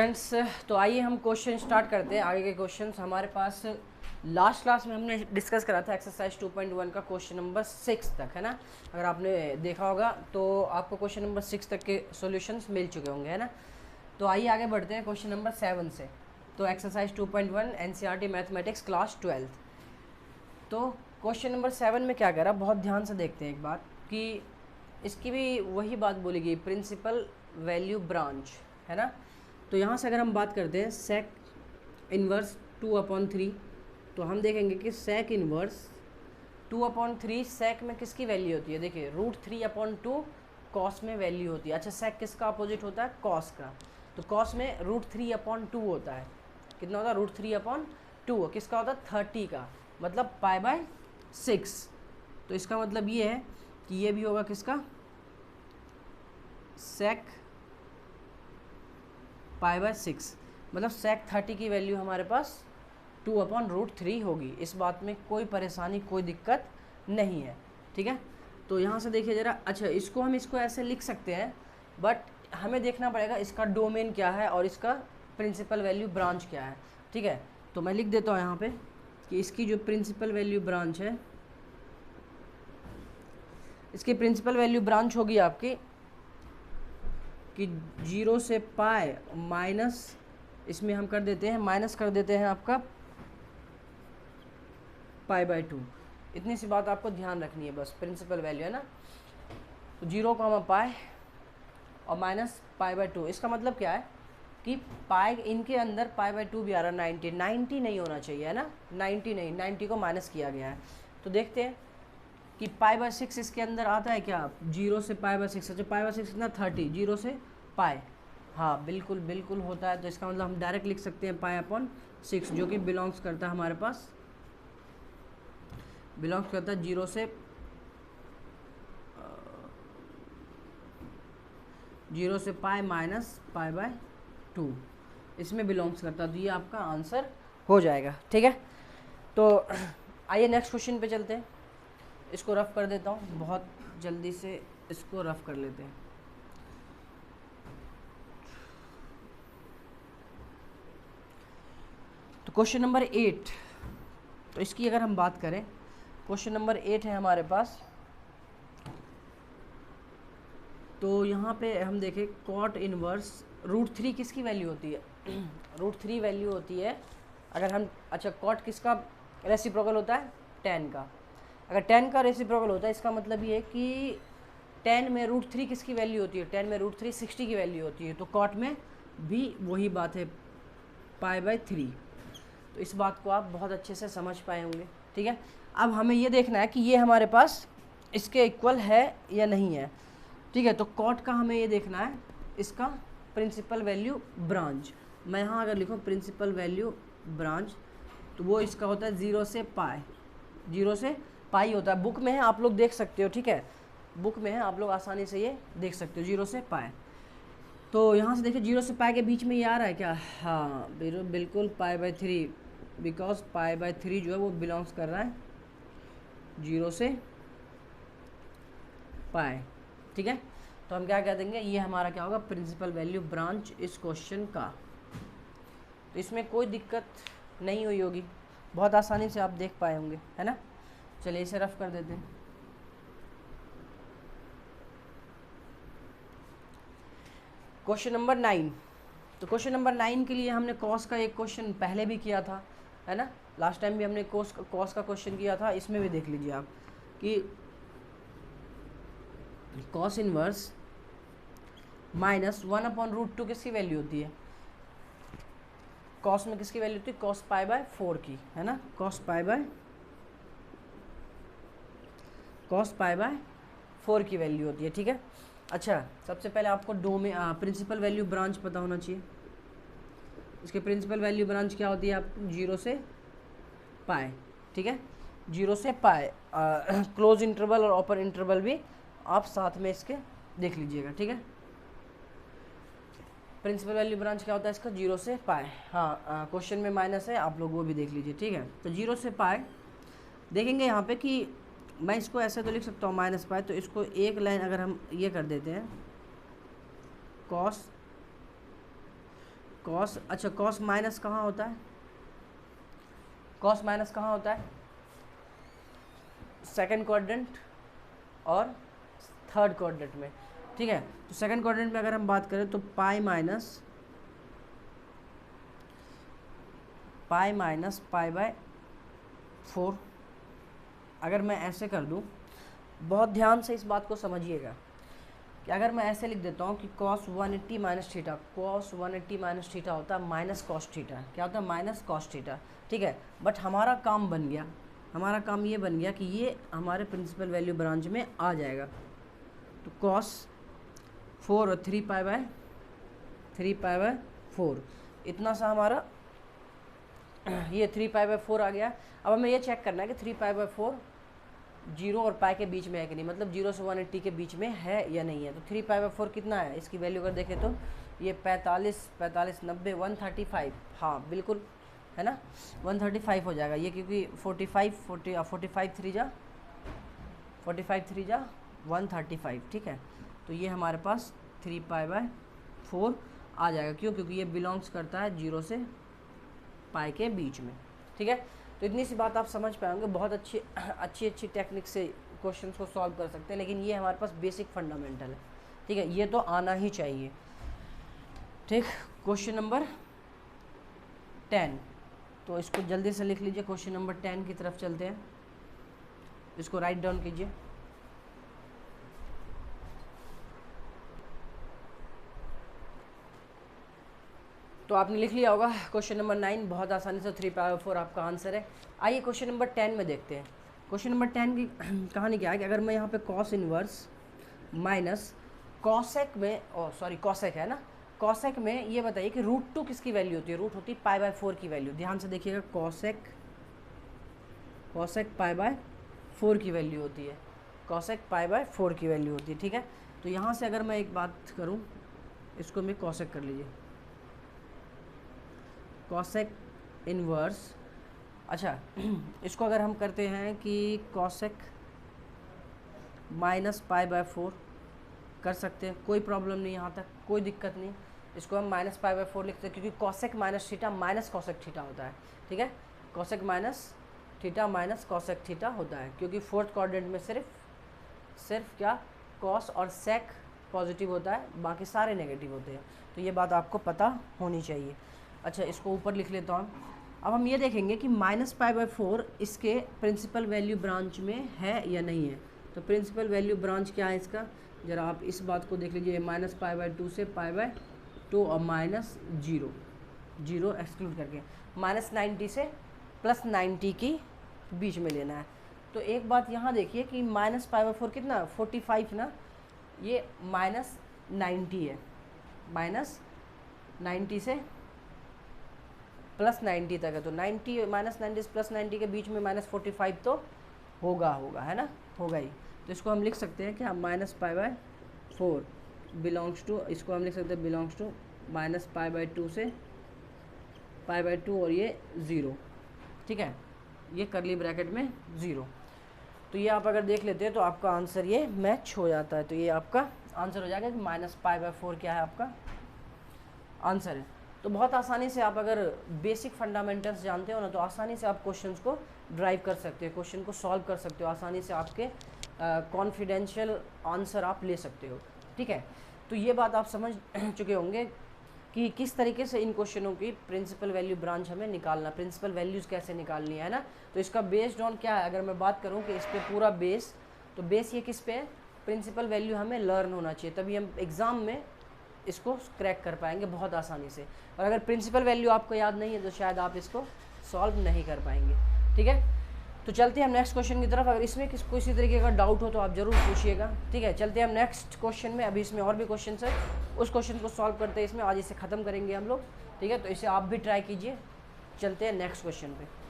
Students, तो आइए हम क्वेश्चन स्टार्ट करते हैं। आगे के क्वेश्चंस हमारे पास लास्ट क्लास में हमने डिस्कस करा था एक्सरसाइज 2.1 का क्वेश्चन नंबर 6 तक, है ना। अगर आपने देखा होगा तो आपको क्वेश्चन नंबर 6 तक के सॉल्यूशंस मिल चुके होंगे, है ना। तो आइए आगे बढ़ते हैं क्वेश्चन नंबर 7 से। तो एक्सरसाइज 2.1 एनसीईआरटी मैथमेटिक्स क्लास 12। तो क्वेश्चन नंबर 7 में क्या करा, बहुत ध्यान से देखते हैं एक बात कि इसकी भी वही बात बोली गई, प्रिंसिपल वैल्यू ब्रांच, है ना। तो यहाँ से अगर हम बात करते हैं सेक इन्वर्स 2/3, तो हम देखेंगे कि सेक इन्वर्स 2/3 सेक में किसकी वैल्यू होती है। देखिए √3/2 कॉस में वैल्यू होती है। अच्छा, सेक किसका अपोजिट होता है, कॉस का। तो कॉस में √3/2 होता है। कितना होता है, √3/2। किसका होता है, 30 का, मतलब π/6। तो इसका मतलब ये है कि ये भी होगा किसका, सेक π/6, मतलब सेक 30 की वैल्यू हमारे पास 2/√3 होगी। इस बात में कोई परेशानी, कोई दिक्कत नहीं है, ठीक है। तो यहाँ से देखिए ज़रा, अच्छा इसको हम ऐसे लिख सकते हैं, बट हमें देखना पड़ेगा इसका डोमेन क्या है और इसका प्रिंसिपल वैल्यू ब्रांच क्या है, ठीक है। तो मैं लिख देता हूँ यहाँ पे कि इसकी जो प्रिंसिपल वैल्यू ब्रांच है, इसकी प्रिंसिपल वैल्यू ब्रांच होगी आपकी कि 0 से पाए माइनस, इसमें हम कर देते हैं माइनस कर देते हैं आपका π/2। इतनी सी बात आपको ध्यान रखनी है बस, प्रिंसिपल वैल्यू, है ना। तो 0, पाए और माइनस π/2। इसका मतलब क्या है कि पाए इनके अंदर π/2 भी आ रहा है, 90 नहीं होना चाहिए, है ना। 90 नहीं, 90 को माइनस किया गया है। तो देखते हैं कि π/6 इसके अंदर आता है क्या, 0 से π/6। अच्छा, π/6 कितना, 30, 0 से पाए, हाँ बिल्कुल बिल्कुल होता है। तो इसका मतलब हम डायरेक्ट लिख सकते हैं π/6, जो कि बिलोंग्स करता है हमारे पास, बिलोंग्स करता है 0 से 0 से पाए माइनस π/2, इसमें बिलोंग्स करता है। तो ये आपका आंसर हो जाएगा, ठीक है। तो आइए नेक्स्ट क्वेश्चन पे चलते हैं। इसको रफ कर देता हूँ, बहुत जल्दी से इसको रफ कर लेते हैं। तो क्वेश्चन नंबर 8, तो इसकी अगर हम बात करें, क्वेश्चन नंबर 8 है हमारे पास। तो यहाँ पे हम देखें कॉट इनवर्स √3 किसकी वैल्यू होती है, √3 वैल्यू होती है अगर हम, अच्छा कॉट किसका रेसिप्रोकल होता है, tan का। अगर tan का रेसिप्रोकल होता है, इसका मतलब ये है कि tan में √3 किसकी वैल्यू होती है, tan में √3 60 की वैल्यू होती है। तो कॉट में भी वही बात है, π/3। तो इस बात को आप बहुत अच्छे से समझ पाए होंगे, ठीक है। अब हमें ये देखना है कि ये हमारे पास इसके इक्वल है या नहीं है, ठीक है। तो कॉट का हमें ये देखना है, इसका प्रिंसिपल वैल्यू ब्रांच। मैं यहाँ अगर लिखूँ प्रिंसिपल वैल्यू ब्रांच, तो वो इसका होता है 0 से पाए, 0 से पाई होता है। बुक में है, आप लोग देख सकते हो, ठीक है, बुक में है, आप लोग आसानी से ये देख सकते हो, 0 से पाए। तो यहाँ से देखिए 0 से पाए के बीच में ये आ रहा है क्या, हाँ बिल्कुल π/3, बिकॉज π/3 जो है वो बिलोंग्स कर रहा है 0 से पाए, ठीक है। तो हम क्या कह देंगे, ये हमारा क्या होगा, प्रिंसिपल वैल्यू ब्रांच इस क्वेश्चन का। तो इसमें कोई दिक्कत नहीं हुई होगी, बहुत आसानी से आप देख पाए होंगे, है ना। चलिए इसे रफ कर देते हैं। क्वेश्चन नंबर 9, तो क्वेश्चन नंबर 9 के लिए हमने कॉस का एक क्वेश्चन पहले भी किया था, है ना। लास्ट टाइम भी हमने कॉस का क्वेश्चन किया था। इसमें भी देख लीजिए आप कि कॉस इनवर्स -1/√2 किसकी वैल्यू होती है, कॉस में किसकी वैल्यू होती है, cos π/4 की, है ना। cos π/4 की वैल्यू होती है, ठीक है। अच्छा, सबसे पहले आपको प्रिंसिपल वैल्यू ब्रांच पता होना चाहिए। इसके प्रिंसिपल वैल्यू ब्रांच क्या होती है, आप 0 से पाए, ठीक है, 0 से पाए, क्लोज इंटरवल और ओपन इंटरवल भी आप साथ में इसके देख लीजिएगा, ठीक है। प्रिंसिपल वैल्यू ब्रांच क्या होता है इसका, 0 से पाए, हाँ क्वेश्चन में माइनस है, आप लोग वो भी देख लीजिए, ठीक है। तो 0 से पाए देखेंगे यहाँ पे कि मैं इसको ऐसे तो लिख सकता हूँ -π, तो इसको एक लाइन अगर हम ये कर देते हैं, कॉस कॉस, अच्छा कॉस माइनस कहाँ होता है, कॉस माइनस कहाँ होता है, सेकंड क्वाड्रेंट और थर्ड क्वाड्रेंट में, ठीक है। तो सेकंड क्वाड्रेंट में अगर हम बात करें तो पाई माइनस पाई बाय 4। अगर मैं ऐसे कर दूं, बहुत ध्यान से इस बात को समझिएगा कि अगर मैं ऐसे लिख देता हूँ कि cos 180 minus theta, cos 180 minus theta होता है माइनस कॉस थीटा, क्या होता है माइनस कॉस थीटा, ठीक है। बट हमारा काम बन गया, हमारा काम ये बन गया कि ये हमारे प्रिंसिपल वैल्यू ब्रांच में आ जाएगा। तो cos 4 और 3 पाई बाय 4, इतना सा हमारा ये 3 पाई बाय 4 आ गया। अब हमें ये चेक करना है कि 3 पाई बाय 4 जीरो और पाई के बीच में है कि नहीं, मतलब 0 से 180 के बीच में है या नहीं है। तो 3 पाई बाय 4 कितना है, इसकी वैल्यू अगर देखें तो ये 45 90 135, हाँ बिल्कुल है ना, 135 हो जाएगा ये, क्योंकि 45 3 जा 135, ठीक है। तो ये हमारे पास 3 पाई बाय 4 आ जाएगा, क्यों, क्योंकि ये बिलोंग्स करता है 0 से पाई के बीच में, ठीक है। तो इतनी सी बात आप समझ पाएंगे, बहुत अच्छी टेक्निक से क्वेश्चंस को सॉल्व कर सकते हैं, लेकिन ये हमारे पास बेसिक फंडामेंटल है, ठीक है, ये तो आना ही चाहिए, ठीक। क्वेश्चन नंबर 10, तो इसको जल्दी से लिख लीजिए, क्वेश्चन नंबर 10 की तरफ चलते हैं, इसको राइट डाउन कीजिए। तो आपने लिख लिया होगा क्वेश्चन नंबर 9, बहुत आसानी से 3 पाई बाय 4 आपका आंसर है। आइए क्वेश्चन नंबर 10 में देखते हैं। क्वेश्चन नंबर 10 की कहानी क्या है कि अगर मैं यहाँ पे कॉस इनवर्स माइनस कॉसेक में, सॉरी कॉसेक है ना, कॉसेक में ये बताइए कि √2 किसकी वैल्यू होती है, रूट होती है पाई बाय 4 की वैल्यू। ध्यान से देखिएगा, कॉसेक पाई बाय 4 की वैल्यू होती है, कॉसेक पाई बाय 4 की वैल्यू होती है, ठीक है। तो यहाँ से अगर मैं एक बात करूँ, इसको मैं कॉसेक कर लीजिए, कॉसेक इनवर्स, अच्छा इसको अगर हम करते हैं कि कॉसेक माइनस पाई बाय 4 कर सकते हैं, कोई प्रॉब्लम नहीं, यहाँ तक कोई दिक्कत नहीं। इसको हम माइनस पाई बाय 4 लिखते हैं, क्योंकि cosec minus theta minus cosec theta होता है, ठीक है। Cosec minus theta minus cosec theta होता है, क्योंकि फोर्थ क्वाड्रेंट में सिर्फ क्या कॉस और सेक पॉजिटिव होता है, बाकी सारे नेगेटिव होते हैं। तो ये बात आपको पता होनी चाहिए। अच्छा, इसको ऊपर लिख लेता हूँ। अब हम ये देखेंगे कि माइनस पाई बाय 4 इसके प्रिंसिपल वैल्यू ब्रांच में है या नहीं है। तो प्रिंसिपल वैल्यू ब्रांच क्या है इसका, ज़रा आप इस बात को देख लीजिए, माइनस पाई बाय 2 से पाई बाय 2 और माइनस 0 एक्सक्लूड करके माइनस 90 से प्लस 90 की बीच में लेना है। तो एक बात यहाँ देखिए कि माइनस पाई बाय 4 कितना 45 ना, ये माइनस 90 है, माइनस 90 से प्लस 90 तक है। तो 90 माइनस 90 से प्लस 90 के बीच में माइनस 45 तो होगा है ना, होगा ही। तो इसको हम लिख सकते हैं कि minus pi by 4 belongs to, इसको हम लिख सकते हैं belongs to minus pi by 2 से पाई बाय 2 और ये 0, ठीक है, ये करली ब्रैकेट में 0। तो ये आप अगर देख लेते हैं तो आपका आंसर ये मैच हो जाता है। तो ये आपका आंसर हो जाएगा कि माइनस पाई बाय 4 क्या है आपका आंसर है। तो बहुत आसानी से आप अगर बेसिक फंडामेंटल्स जानते हो ना, तो आसानी से आप क्वेश्चंस को ड्राइव कर सकते हो, क्वेश्चन को सॉल्व कर सकते हो, आसानी से आपके कॉन्फिडेंशियल आंसर आप ले सकते हो, ठीक है। तो ये बात आप समझ चुके होंगे कि किस तरीके से इन क्वेश्चनों की प्रिंसिपल वैल्यू ब्रांच हमें निकालना, प्रिंसिपल वैल्यूज़ कैसे निकालनी है ना। तो इसका बेस्ड ऑन क्या है, अगर मैं बात करूँ कि इस पर पूरा बेस, तो बेस ये किस पे है, प्रिंसिपल वैल्यू हमें लर्न होना चाहिए, तभी हम एग्ज़ाम में इसको क्रैक कर पाएंगे बहुत आसानी से। और अगर प्रिंसिपल वैल्यू आपको याद नहीं है तो शायद आप इसको सॉल्व नहीं कर पाएंगे, ठीक है। तो चलते हैं हम नेक्स्ट क्वेश्चन की तरफ। अगर इसमें किसी तरीके का डाउट हो तो आप ज़रूर पूछिएगा, ठीक है। चलते हैं हम नेक्स्ट क्वेश्चन में, अभी इसमें और भी क्वेश्चन है, उस क्वेश्चन को सॉल्व करते हैं इसमें, आज इसे ख़त्म करेंगे हम लोग, ठीक है। तो इसे आप भी ट्राई कीजिए। चलते हैं नेक्स्ट क्वेश्चन पे।